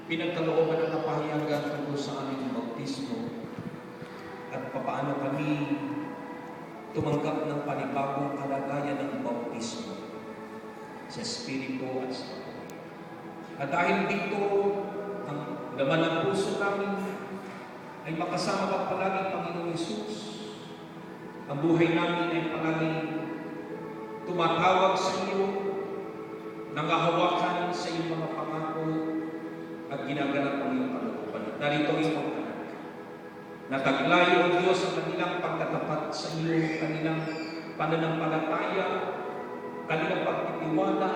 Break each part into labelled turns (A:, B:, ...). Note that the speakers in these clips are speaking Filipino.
A: pinagkalooban ng kapahayagan tungkol sa aming bautismo at papaano kami tumanggap ng panibagong kalagayan ng bautismo sa Espiritu at sa Panginoon. At dahil dito, ang laman ng puso namin ay makasama ka palagi, Panginoong Hesus. Ang buhay namin ay palagi tumatawag sa iyo, nangahawakan sa iyong mga pangako at ginaganap ang iyong kalooban. At narito ang iyong anak. Nataglay, O Diyos, ang kanilang pagtatapat sa iyo, kanilang pananampalataya, kanilang pagtitiwala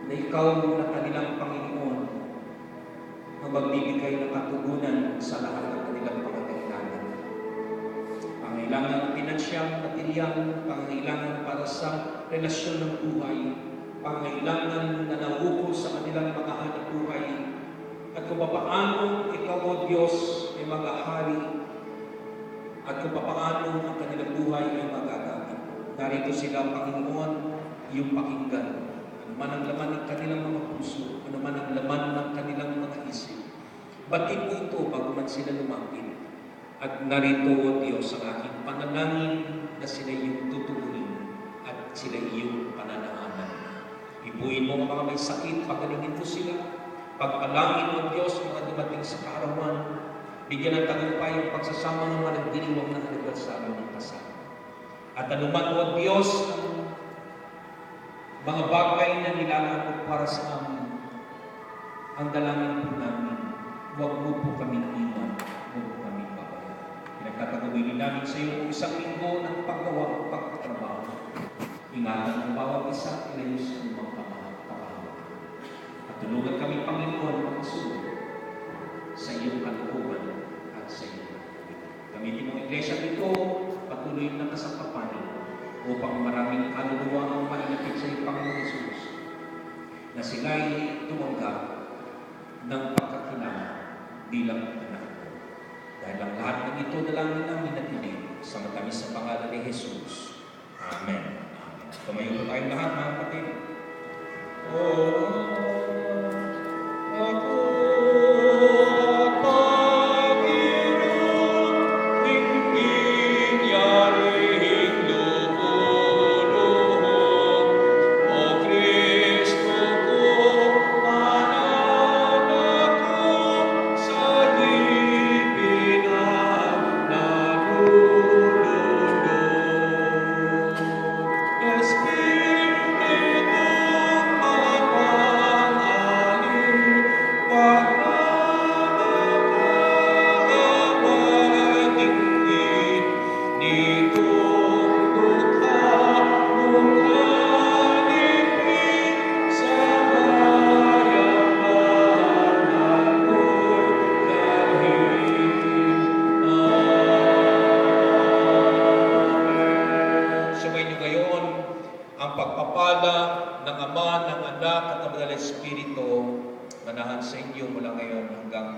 A: na ikaw na kanilang Panginoon ang magbibigay ng katugunan sa lahat ng kanilang pangangailangan. Pangangailangan pinansyal, materyal, pangangailangan para sa relasyon ng buhay, pangangailangan na nauukol sa kanilang mga hanap buhay, at kung papaano ikaw, O Diyos, ay mag-ahari, at kung papaano ang kanilang buhay ay magagamit. Narito sila, Panginoon, iyong pakinggan. Ano man ang laman ng kanilang mga puso, ano man ang laman ng kanilang mga isip. Batin mo ito bago man sila lumapit. At narito, O Diyos, ang aking panalangin na sila iyong tutugunin at sila iyong pananahanan. Ibuin mo ang mga may sakit, pagalingin mo sila. Pagpalangin mo, Diyos, mga dumating sa kaarawan. Bigyan ng tagumpay ang pagsasama ng mga nagdiriwang na anibersaryo ng kasal. At anuman, O Diyos, ang mga bagay na nilalakot para sa amin, ang dalangin po namin, huwag mo po kami iwan, huwag po kami babayan. Pinagtatagawin namin sa iyo isang linggo ng paggawa, pagtatrabaho. Ingatan ang bawat isa, ilayo sa lumang kapahawa. At tulungan kami, Panginoon, makasunod sa iyong kalooban at sa iyong kalooban. Gamitin mo ang iglesia dito, patuloy na kasampapanin upang maraming kaluluwa ang mailapit sa iyong Panginoon Hesus na sila'y tumanggap ng pagkakilala bilang anak mo. Dahil ang lahat ng ito dalangin namin at tinig sa matamis sa pangalan ni Jesus. Amen. Amen. Tumayo po tayong lahat, mga kapatid.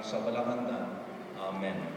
A: Sa walang hanggan. Amen.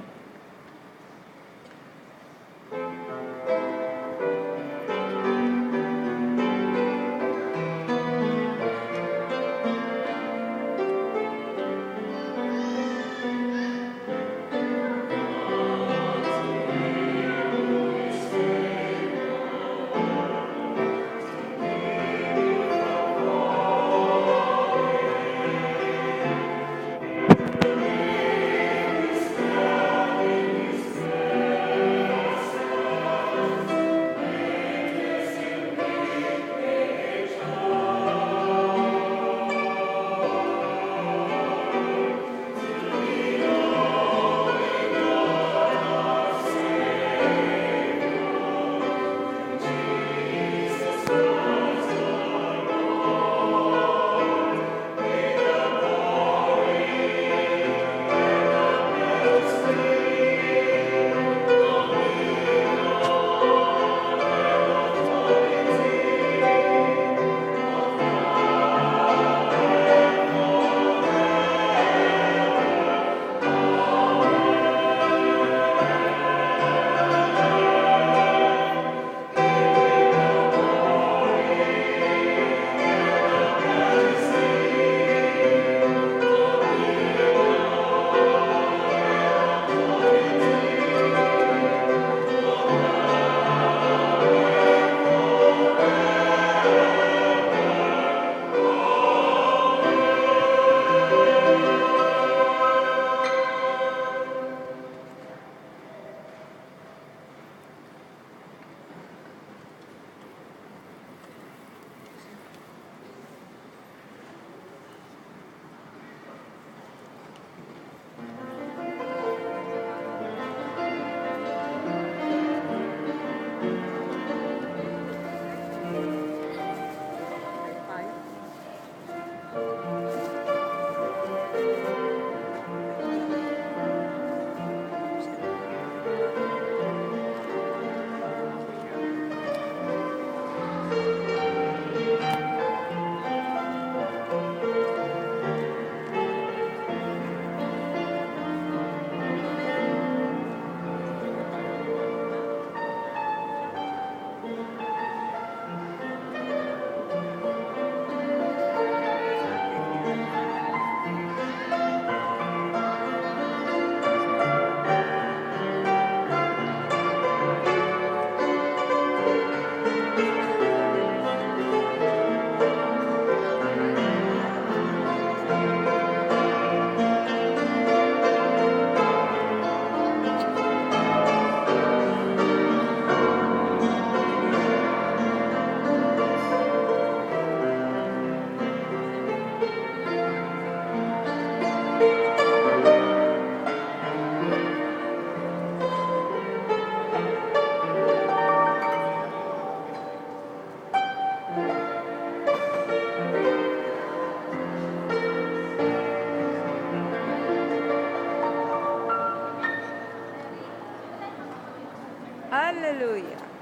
B: Hallelujah.